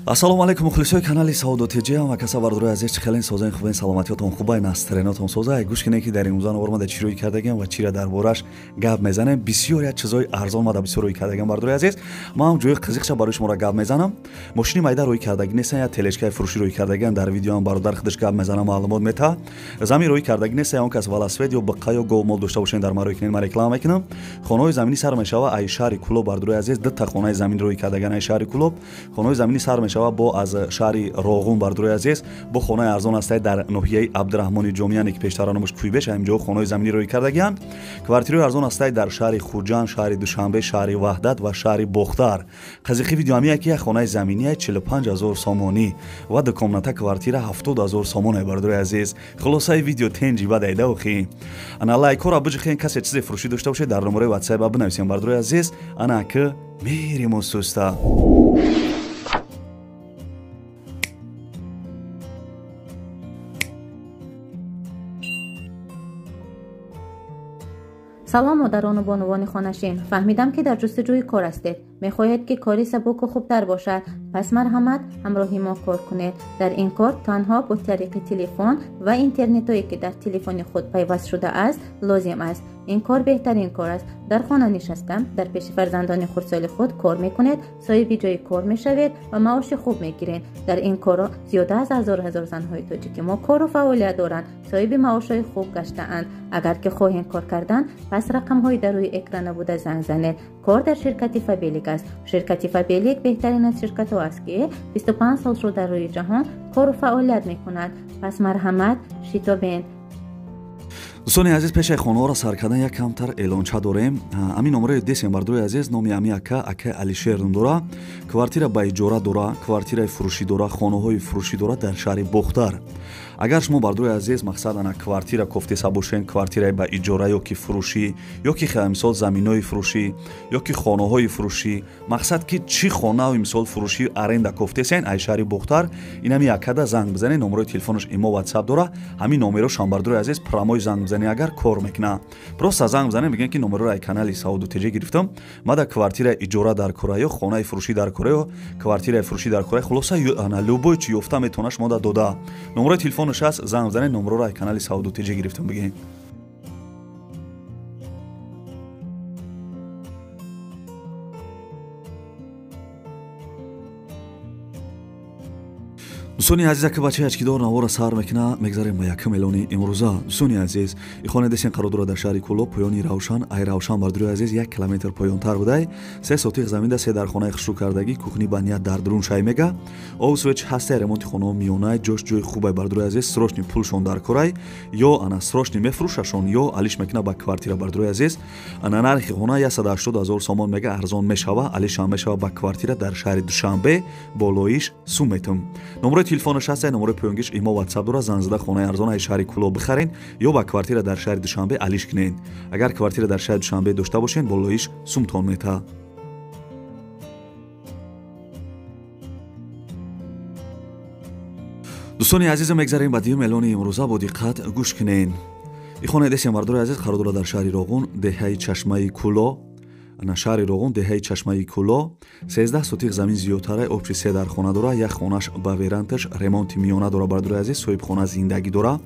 ассалому алайкум мухлисои канали Саудо Тиҷи ва каса бардурои азиз чӣ хелен созаи хубаи саломатиётон хубаи настренотон соза гӯш кине ки дар имрӯзан ормада чӣ рӯй кардагем ва чира дар бораш гап мезанем. Бисёр як чизои арзон мада бисёр рӯй кардагем бардурои азиз. Ман ҷои қизиқша барои шуморо гап мезанам. Мошини майда рӯй кардаги нестан, як телешкаи фурӯшӣ рӯй кардагиам. Дар видеоам бародар худаш гап мезанам, маълумот мета. Замин рӯй кардаги нестан, он кас велосипед ё биққа ё гов-мол дошта бошен дар ман рӯй кинен, ман реклама мекунам. Хонаҳои заминӣ сар мешава ай шаҳри Кӯлоб бардурои азиз. Дутта хонаи замин рӯй кардаган ай шаҳри Кӯлоб. Хонаҳои заминӣ сар мешава бо аз шаҳри Роғун бардурои азиз, бо хонаи арзон астаи дар ноҳияи Абдураҳмони Ҷомияне ки пештара номаш Кӯйбеш, ҳаминҷо хонаҳои заминӣ рӯй кардагианд. Квартираҳои арзон астаи дар шаҳри Хурҷанд, шаҳри Душанбе, шаҳри Ваҳдат ва шаҳри Бохтар. Қазиқи видео ҳамия ки як хонаи заминии 45000 сомонӣ ва дукомната квартира 70000 сомон бардурои азиз. Хулосаи видео тенҷи бадайда охи. Ана лайкора биҷихен касе чизе фурӯшӣ дошта бошед дар номераи WhatsApp бинависем бардурои азиз. Ана ки меримо суста. سلام مادران و بانوان خانشین. فهمیدم که در جستجوی کار هستید. میخواهید که کاری سبک و خوبتر باشد. پس مرحمت همراهی ما کار کنید. در این کار تنها با طریق تلفن و اینترنت هایی که در تلفن خود پیوست شده است لازم است. این کار بهترین کار است. در خانه نشستم در پیش فرزندان خردسال خود کار میکنید، صاحب جای کار میشوید و معاش خوب میگیرید. در این کار زیاده از هزار زنهای تاجیک ما کار و فعالیت دارند، صاحب معاشهای خوب گشته‌اند. اگر که خواهید کار کردن پس رقم های در روی اکران بوده زنگ زنید. کار در شرکت فابلیک است. شرکت فابلیک بهترین از شرکت ها است که 25 سال شده در روی جهان کار و فعالیت میکنند. پس مرحمت شتابین. дӯстони азиз, пешаи хонаҳоро сар кардан як камтар эълонча дорем. Ҳамин номераи десем бардурои азиз, номи ҳами ака Алишер дора. Квартира ба иҷора дора, квартираи фурӯшӣ дора, хонаҳои фурӯшӣ дора дар шаҳри Бохтар. Агар шумо бардурои азиз мақсад ана квартира кофтеса бошен, квартираи ба иҷора ё ки фурӯшӣ, ё ки мисол заминои фурӯшӣ, ё ки хонаҳои фурӯшӣ, мақсад ки чӣ хонаи мисол фурӯшӣ аренда кофтесен ай шаҳри Бохтар, ин ҳами акада занг бизанед. номерои телефонаш имо WhatsApp дора. ҳамин номерошам бардурои азиз прамои занг бизанед, агар кор мекуна. Просто занг бизанед, мегӯед ки номерои ай канали Саудо Тиҷи гирифтам. Мада квартираи иҷора дар кора ё хонаи фурӯшӣ дар кора ё квартираи фурӯшӣ дар кора, хулоса ана любой чӣ ёфта метавона шумо да дода. номерои телефонаш аст, занг бизанед, номероро ай канали Саудо Тиҷи гирифтам бигӯед. дӯстони азиз, ки бачаи ачкидор навора сар мекуна, мегзарем ба якум эълони имрӯза. дӯстони азиз, ихоне десен қарор дора дар шаҳри Кӯлоб, поёни Равшан, ай Равшан бардурои азиз 1 километр поёнтар будай. 3 сотиқ заминда 3 дар хонаи хушрӯкардагӣ, кухни бания дар дурун шай мега. Овсвеч ҳастаи ремонти хонаҳо миёнай, ҷош ҷои хубай бардурои азиз, срочни пулшон дар корай, ё ана срочни мефурӯшашон, ё алиш мекуна ба квартира бардурои азиз. Ана нархи хона 180000 сомон мега арзон мешава, алишам мешава ба квартира дар шаҳри Душанбе, болоиш Суметум. номерои телефонаш аст, номерои поёнгиш имо WhatsApp дора. занг зада хонаи арзон ай шаҳри Кӯлоб бихарен ё ба квартира дар шаҳри Душанбе алиш кунед. агар квартира дар шаҳри Душанбе дошта бошен, болоиш Сумтон мета. дӯстони азиз, мегзарем ба дуюм эълони имрӯза. бо диққат гӯш кунед. ихоне десем бардурои азиз қарор дора дар шаҳри Роғун, деҳаи Чашмаи Кӯло. ана шаҳри Роғун, деҳаи Чашмаи Кӯло. 13 сотиқ замин зиёдтара, обчи 3 дар хона дора. як хонаш ба веранташ ремонти миёна дора бардурои азиз. соҳибхона зиндагӣ дора.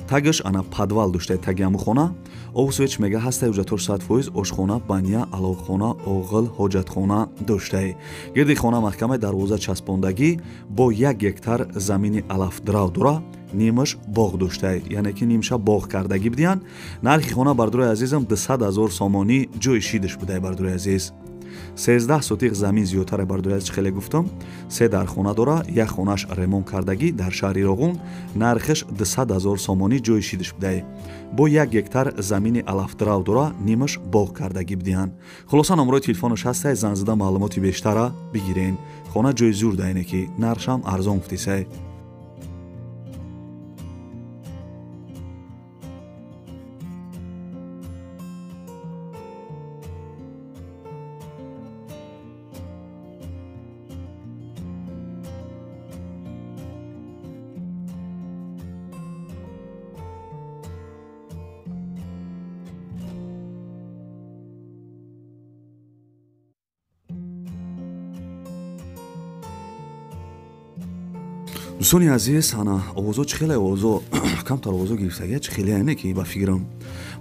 тагаш ана падвал доштаи таги ҳаму хона. овсвеч мега ҳастаи ҳуҷҷатор 100%, ошхона, баня, аловхона, оғил, ҳоҷатхона доштаи. гирди хона маҳкамаи дарвоза часпондагӣ бо 1 гектар замини алафдрав дора. нимаш боғ доштаи, яъне ки нимша боғ кардагӣ будиян. нархи хона бардурои азизам 200,000 сомонӣ, ҷои шидаш будай бардурои азиз. 13 сотиқ замин зиёдтара бардурои азиз, хеле гуфтам. 3 дар хона дора, як хонаш ремонт кардагӣ дар шаҳри Роғун. нархиш 200,000 сомонӣ, ҷои шидаш будай. бо 1 гектар замини алафдрав дора, нимаш боғ кардагӣ будиян. хулоса номерои телефонаш ҳастай, занг зада маълумоти бештара бигирен. хона ҷои зур дайне ки нархшам арзон гуфтисай. дӯстони азиз, ана овозо чӣ хеле овозо камтар овозо гирифтагия чӣ хеле ане ки ба фикрам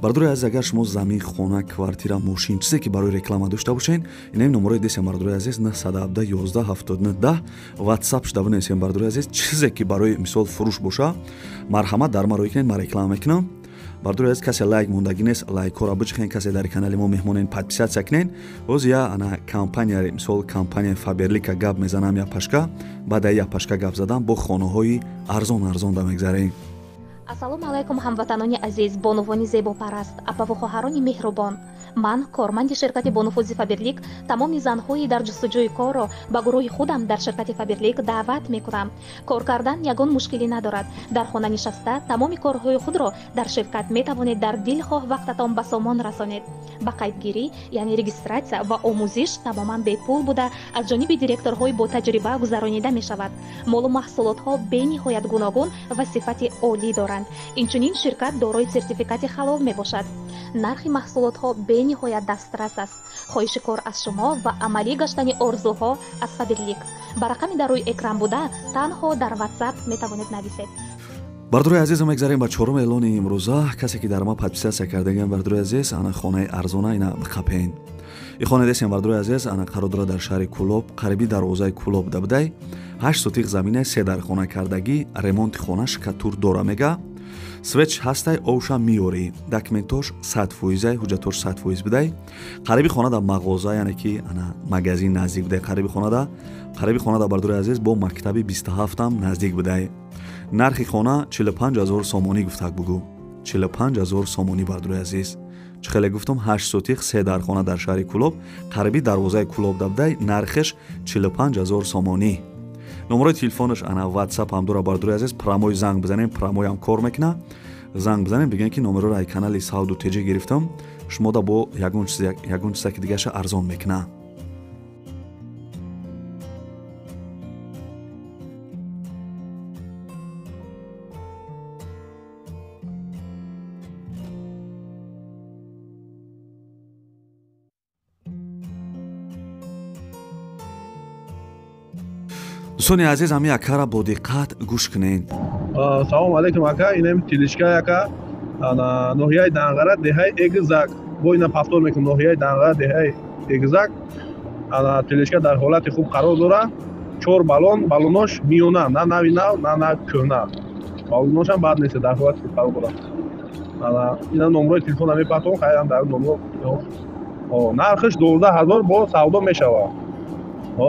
бардори азиз, агар шумо замин, хона, квартира, мошин чизе ки барои реклама дошта бошен, инам номерои дестем бардори азиз 917 11 79 10 ватсап шуда бинависем бардори азиз чизе ки барои мисол фурӯш боша марҳамат дар ма роикунед, ма реклама мекунам. Бардори азиз, касе лайк мондагӣ нест, лайкҳоро бичихен, касе дар канали мо меҳмонен подписатсия кунен. ҳозир я ана компания мисол компания Faberlic гап мезанам, я пашка баъда я пашка гап задам бо хонаҳои арзон да мегзарем. ассалому алайкум ҳамватанони азиз, бонувони зебопараст, апаву хоҳарони меҳрубон. ман корманди ширкати бонуфузи Faberlic тамоми занҳои дар ҷустуҷӯи корро ба гурӯҳи худам дар ширкати Faberlic даъват мекунам. Кор кардан ягон мушкилӣ надорад. дар хона нишаста тамоми корҳои худро дар ширкат метавонед дар дилхоҳ вақтатон ба сомон расонед. ба қайдгирӣ яъне регистратсия ва омӯзиш тамоман бепул буда аз ҷониби директорҳои бо таҷриба гузаронида мешавад. молу маҳсулотҳо бениҳоят гуногун ва сифати олӣ доранд. инчунин ширкат дорои сертификати халол мебошад. нархи маҳсулотҳо бениҳоят дастрас аст. хоҳиши кор аз шумо ва амалӣ гаштани орзуҳо аз Faberlic. ба рақами дар рӯи экран буда танҳо дар WhatsApp метавонед нависед. бардори азиз, мегзарем ба чорум эълони имрӯза. касе ки дар ма подписатсия кардаген бардори азиз, ана хонаи арзона ина биқапен. и хона дестем бардори азиз, ана қарор дорад дар шаҳри Кӯлоб, қариби дарвозаи Кӯлоб дабдай 8 сотиқ замина 3 дар хона кардагӣ, ремонти хона шикатур дора мега. свеч ҳастай овша миёрӣ, документош 100%, ҳуҷҷатош 100% бидай. қариби хонада мағоза, яъне ки ана магазин наздик бидай. қариби хонада бардори азиз бо мактаби 27 ам наздик бидай. нархи хона 45000 сомонӣ гуфтак бугӯ. 45000 сомонӣ бардори азиз. чӣ хеле гуфтам 8 сотиқ 3 дар хона дар шаҳри Кӯлоб, қариби дарвозаи Кӯлоб дабдай, нархиш 45000 сомонӣ. номерои телефонаш ана WhatsApp ҳам дора бардори азиз, прамой занг бизанем, прамой ҳам кор мекуна. занг бизанем бигӯем ки номероро ай канали Сауду Теҷи гирифтам, шумо да бо ягон чиза ки дигаша арзон мекуна. дӯстони азиз, ҳами акара бо диққат гӯш кунед. салому алайкум ака, инем тилишка ака, ана ноҳияи Данғара деҳаи Эгизак, бо ина пафтор мекунам ноҳияи Данғара деҳаи Эгизак. ана тилишка дар ҳолати хуб қарор дора. 4 балонош миёна, на нави нав, на кӯҳна. балоношам бад нест, дар ҳолати хуб қарор дора. ана ина номерои телефона мепатон, хайрам дар номеро. нархиш 12000 бо савдо мешавад.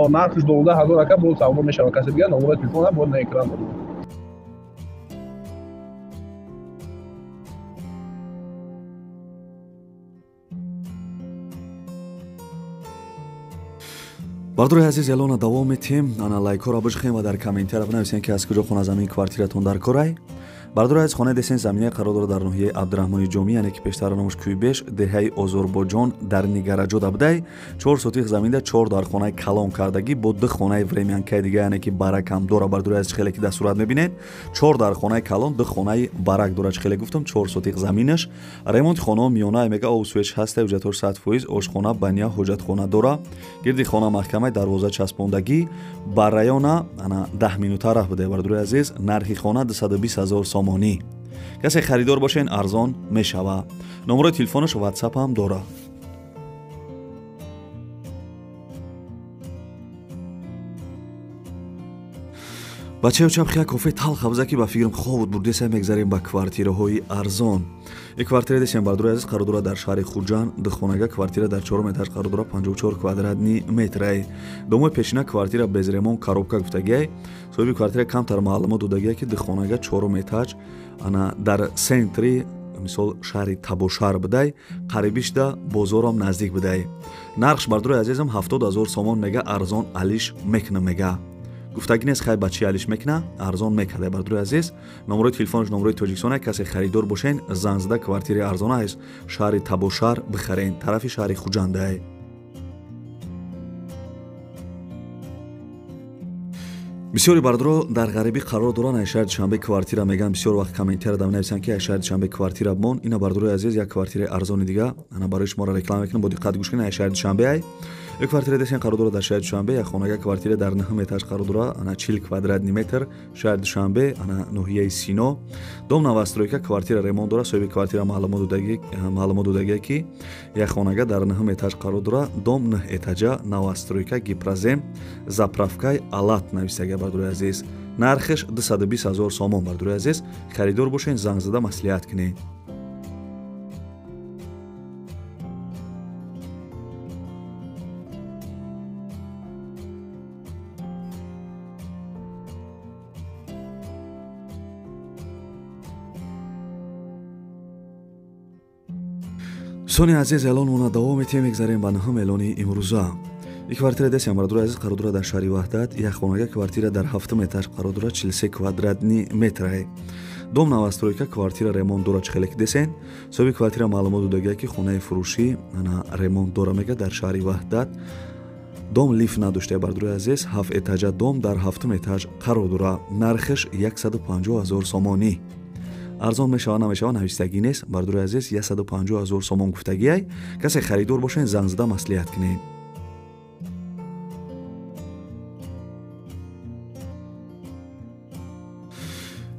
нархиш 12000 ака бо савдо мешавад. касе бигар номерои телефона бо на экран дорад. бардори азиз, эълона давом метем. ана лайкҳоро бишихем ва дар комментария бинависен ки аз куҷо хона замин квартиратон дар корай. бардори азиз, хонаи дестен заминаи қарор дорад дар ноҳияи Абдурахмони Ҷомӣ, яъне ки пештар номаш Кӯйбеш, деҳаи Озорбойҷон дар Нигараҷода бидай. 4 сотиқ заминда 4 дар хонаи калон кардагӣ бо 2 хонаи времянкаи дига, яъне ки баракам дора. бардори азиз, хеле ки дар сурат мебинед, 4 дар хонаи калон, 2 хонаи барак дора. хеле гуфтам 4 сотиқ заминаш. ремонти хонаҳо миёна мега овсвеч ҳастай, ҳуҷҷатош 100%, ошхона, баня, ҳоҷатхона дора. гирди хона маҳкамаи дарвоза часпондагӣ, ба района ана 10 минута раҳ бидай. бардори азиз, нархи хона 220000 сомонӣ. касе харидор бошен арзон мешава. номерои телефонаш WhatsApp ҳам дора. бачаё чапхия кофе талха биза ки ба фикрам хобуд бурдеса мегзарем ба квартираҳои арзон. квартира десем бардори азиз, қарор дорад дар шаҳри Хуҷанд, духонага квартира дар 4 этаж қарор дорад 54 квадратни метрай. домои пешина квартира без ремонт коробка гуфтагиай. соҳиби квартира камтар маълумот додагиай ки духонага 4 этаж ана дар сентри мисол шаҳри Табошар бидай, қарибишда бозорам наздик бидай. нархш бардори азизам 70000 сомон мега, арзон алиш мекна мега. гуфтагӣ нест хай бачи алиш мекна, арзон мекадай. бардори азиз, номерои телефонаш номерои Тоҷикистона, касе харидор бошен занг зада квартираи арзона ҳаст шаҳри Табошар бихарен, тарафи шаҳри Хуҷандай. бисёри бардоро дар ғарибӣ қарор доранд. ай шаҳри Душанбе квартира меган. бисёр вақт комментарияда менависанд ки ай шаҳри Душанбе квартира бимон. ина бардори азиз, як квартираи арзони дига ана барои шуморо реклама мекунам. бо диққат гӯш кунед. ай шаҳри Душанбе ай یک کвартира десен қарор дорад дар шаҳри Душанбе. як хонага квартира дар 9 этаж қарор дорад, ана 40 квадратный метр, шаҳри Душанбе, ана ноҳияи Сино. дом новостройка, квартира ремонт дорад. соҳиби квартира маълумот додагие ки як хонага дар 9 этаж қарор дорад, дом 9 этажа, новостройка, гипрозем, заправкаи алат навистагия бардурои азиз. нархиш 220 000 сомон бардурои азиз. харидор бошен, занг зада маслиҳат кунед. دوستان عزیز، اعلان مونه دوام میتیم. میگذاریم به نهم اعلانی امروزه. یک کвартира دست امرادور عزیز قرار دارد در شهر وحدت. یک خانه کвартира در 7 этаж قرار دارد 43 квадратный метр. дом новостройка, квартира ремонт дорад чхелек десен. соҳиби квартира маълумот додагие ки хонаи фурӯшӣ ана ремонт дора мега дар шаҳри ваҳдат. дом лифт надоштаи бардурои азиз, 7 этажа дом дар 7 этаж қарор дорад. нархиш 150 000 сомонӣ. арзон мешава намешава навистагӣ нест. бардурои азиз 150 000 сомон гуфтагиай. касе харидор бошен, занг зада маслиҳат кунед.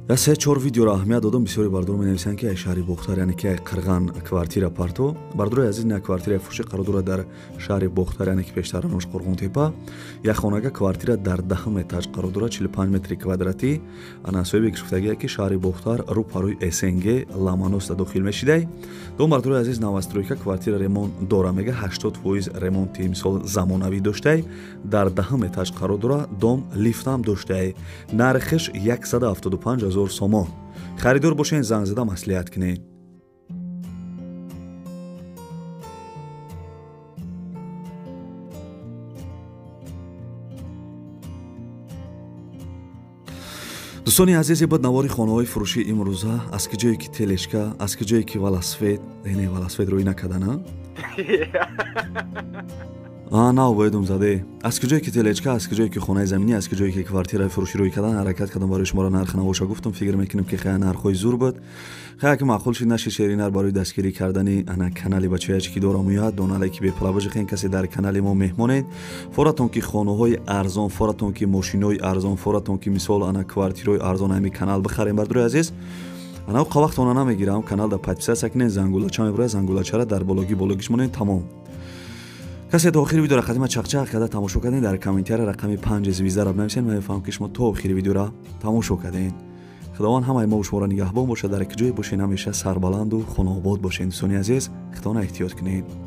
я 3-4 видеоро аҳамият додам. бисёре бардор менависанд ки ай шаҳри бохтар, яъне ки ай қирған квартира парто. бардурои азиз на квартираи фурӯшӣ қарор дорад дар шаҳри бохтар, яъне ки пештар нош Қурғонтепа. як хонага квартира дар 10 этаж қарор дорад 45 метри квадратӣ. ана соҳиби гуфтагие ки шаҳри бохтар рӯ парои СНГ Ламаноста дохил мешидай. дом бардурои азиз новостройка, квартира ремонт дора мега 80% ремонти мисол замонавӣ доштаи дар 10 этаж қарор дорад. дом лифтам доштаи. нархиш 175 000 сомон. харидор бошен, занг зада маслиҳат кунед. دوستانی عزیز، بعد نواری خانه‌های فروشی امروزه از کجایی که تلشکا، از کجایی که ولاسفید، یعنی ولاسفید روی نکردن نه باید زده. از کجایی که تلچکا، از کجایی که خانه زمینی، از کجایی که کвартира فروشی روی کردن حرکت کردم برای شما را نرخ نواشا گفتم. فکر میکنم که خیلی نرخ‌های زور بود. خیلی که معقول شد نشه شیرینر برای دستگیری کردن انا کانال بچه‌ای که دارم میاد دونالی که به پلابج خین کسی در کانال ما مهمونید. فوراتون که خانه‌های ارزان، فوراتون که ماشین‌های ارزان، فوراتون که مثال انا کвартирای ارزان همین کانال بخریم بردار عزیز. انا وقت اون نمیگیرم. کانال دا подписаться کنین، زنگولچا میبره، زنگولچا را در بالاگیش مونین تمام. کسی تا آخر ویدیو را خدمت چقچق کرده تماشا کردین. در کامنت‌ها رقم 5 زویزه را بنویسین. من میفهمم که شما تا آخر ویدیو را تماشا کردین. خداوند همه ما و شما را نگهبان باشه. در یک جای باشین، همیشه سربلند و خانه آباد باشین. دوستان عزیز، خودتان احتیاط کنید.